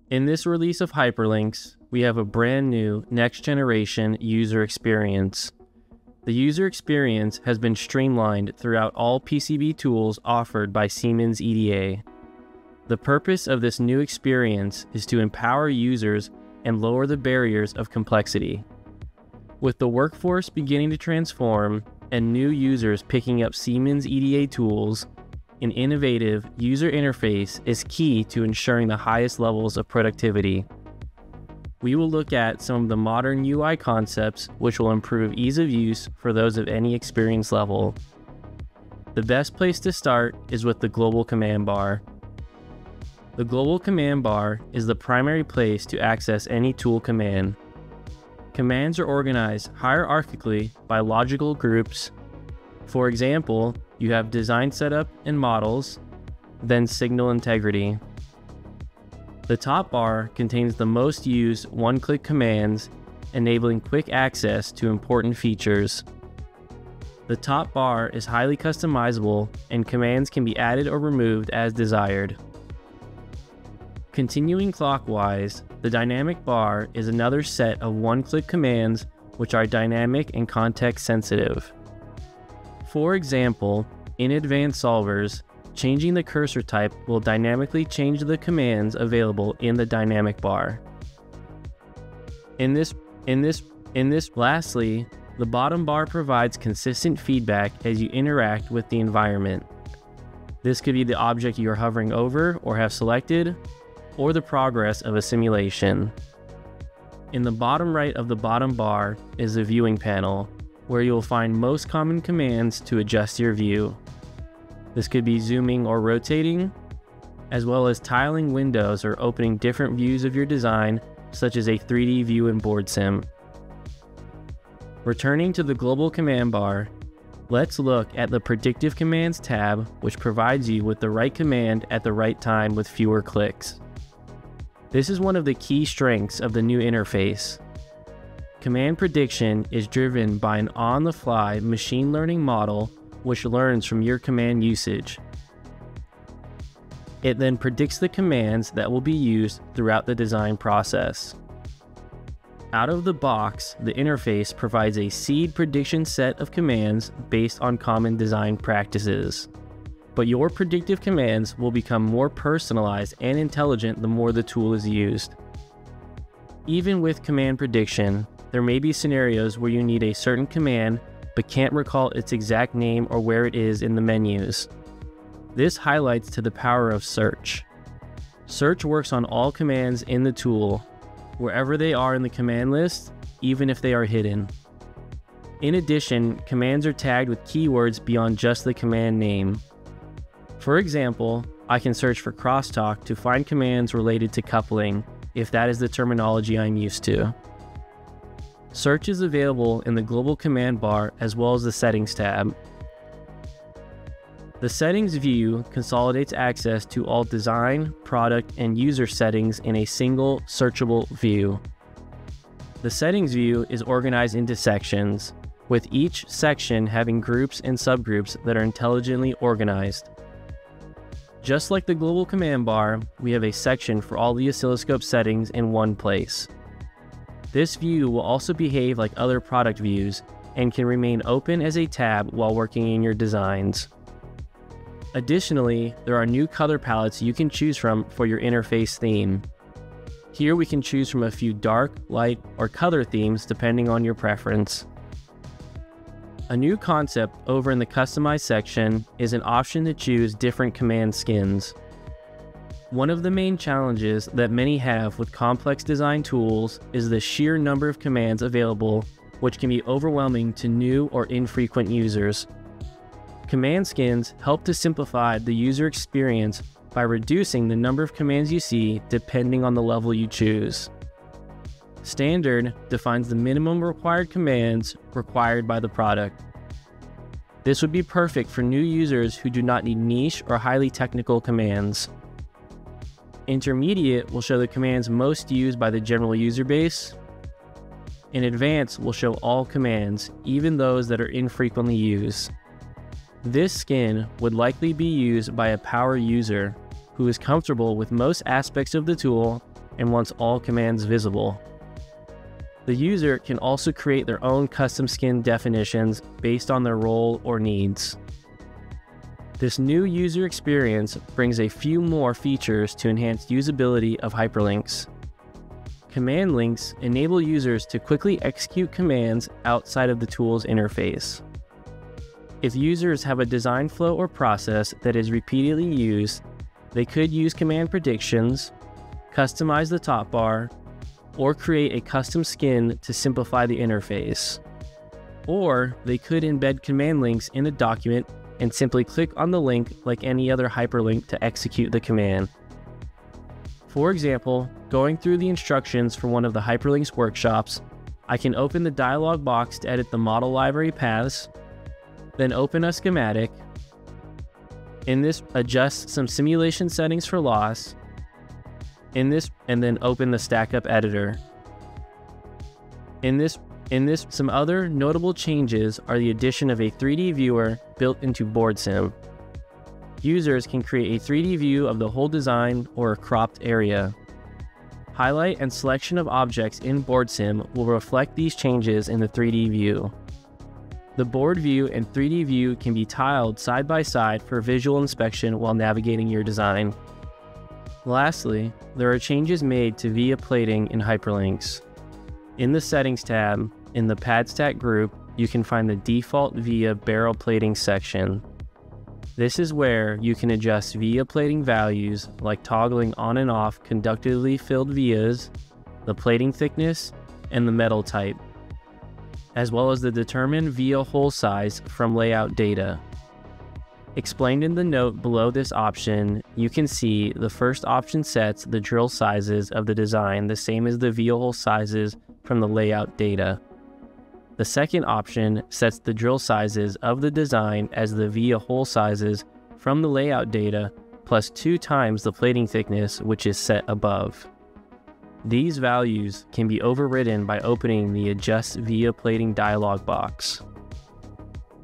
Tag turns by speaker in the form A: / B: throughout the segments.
A: In this release of Hyperlinks, we have a brand new next-generation user experience. The user experience has been streamlined throughout all PCB tools offered by Siemens EDA. The purpose of this new experience is to empower users and lower the barriers of complexity. With the workforce beginning to transform and new users picking up Siemens EDA tools, an innovative user interface is key to ensuring the highest levels of productivity. We will look at some of the modern UI concepts which will improve ease of use for those of any experience level. The best place to start is with the global command bar. The global command bar is the primary place to access any tool command. Commands are organized hierarchically by logical groups. For example, you have design setup and models, then signal integrity. The top bar contains the most used one-click commands, enabling quick access to important features. The top bar is highly customizable and commands can be added or removed as desired. Continuing clockwise, the dynamic bar is another set of one-click commands which are dynamic and context sensitive. For example, in advanced solvers, changing the cursor type will dynamically change the commands available in the dynamic bar. Lastly, the bottom bar provides consistent feedback as you interact with the environment. This could be the object you are hovering over or have selected, or the progress of a simulation. In the bottom right of the bottom bar is the viewing panel, where you will find most common commands to adjust your view. This could be zooming or rotating, as well as tiling windows or opening different views of your design, such as a 3D view in Board Sim. Returning to the global command bar, let's look at the Predictive Commands tab, which provides you with the right command at the right time with fewer clicks. This is one of the key strengths of the new interface. Command prediction is driven by an on-the-fly machine learning model which learns from your command usage. It then predicts the commands that will be used throughout the design process. Out of the box, the interface provides a seed prediction set of commands based on common design practices. But your predictive commands will become more personalized and intelligent the more the tool is used. Even with command prediction, there may be scenarios where you need a certain command but can't recall its exact name or where it is in the menus. This highlights to the power of search. Search works on all commands in the tool, wherever they are in the command list, even if they are hidden. In addition, commands are tagged with keywords beyond just the command name. For example, I can search for crosstalk to find commands related to coupling, if that is the terminology I'm used to. Search is available in the global command bar as well as the Settings tab. The Settings view consolidates access to all design, product, and user settings in a single searchable view. The Settings view is organized into sections, with each section having groups and subgroups that are intelligently organized. Just like the global command bar, we have a section for all the oscilloscope settings in one place. This view will also behave like other product views and can remain open as a tab while working in your designs. Additionally, there are new color palettes you can choose from for your interface theme. Here we can choose from a few dark, light, or color themes depending on your preference. A new concept over in the Customize section is an option to choose different command skins. One of the main challenges that many have with complex design tools is the sheer number of commands available, which can be overwhelming to new or infrequent users. Command skins help to simplify the user experience by reducing the number of commands you see depending on the level you choose. Standard defines the minimum required commands required by the product. This would be perfect for new users who do not need niche or highly technical commands. Intermediate will show the commands most used by the general user base, and Advanced will show all commands, even those that are infrequently used. This skin would likely be used by a power user who is comfortable with most aspects of the tool and wants all commands visible. The user can also create their own custom skin definitions based on their role or needs. This new user experience brings a few more features to enhance usability of hyperlinks. Command links enable users to quickly execute commands outside of the tool's interface. If users have a design flow or process that is repeatedly used, they could use command predictions, customize the top bar, or create a custom skin to simplify the interface. Or they could embed command links in a document and simply click on the link like any other hyperlink to execute the command. For example, going through the instructions for one of the hyperlinks workshops, I can open the dialog box to edit the model library paths, then open a schematic. In this, adjust some simulation settings for loss. In this, and then open the StackUp editor. In this, some other notable changes are the addition of a 3D viewer built into BoardSim. Users can create a 3D view of the whole design or a cropped area. Highlight and selection of objects in BoardSim will reflect these changes in the 3D view. The board view and 3D view can be tiled side by side for visual inspection while navigating your design. Lastly, there are changes made to via plating in hyperlinks. In the Settings tab, in the PadStack group, you can find the default via barrel plating section. This is where you can adjust via plating values like toggling on and off conductively filled vias, the plating thickness, and the metal type, as well as the determine via hole size from layout data. Explained in the note below this option, you can see the first option sets the drill sizes of the design the same as the via hole sizes from the layout data. The second option sets the drill sizes of the design as the via hole sizes from the layout data plus 2 times the plating thickness, which is set above. These values can be overridden by opening the Adjust Via Plating dialog box.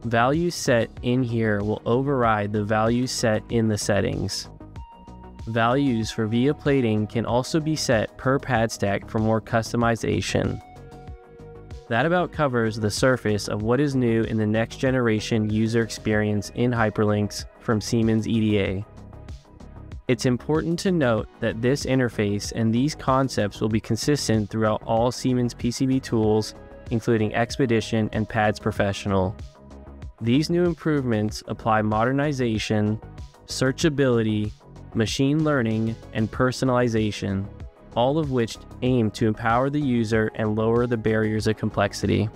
A: Values set in here will override the values set in the settings. Values for via plating can also be set per PadStack for more customization. That about covers the surface of what is new in the next generation user experience in hyperlinks from Siemens EDA. It's important to note that this interface and these concepts will be consistent throughout all Siemens PCB tools, including Expedition and PADS Professional. These new improvements apply modernization, searchability, machine learning, and personalization, all of which aim to empower the user and lower the barriers of complexity.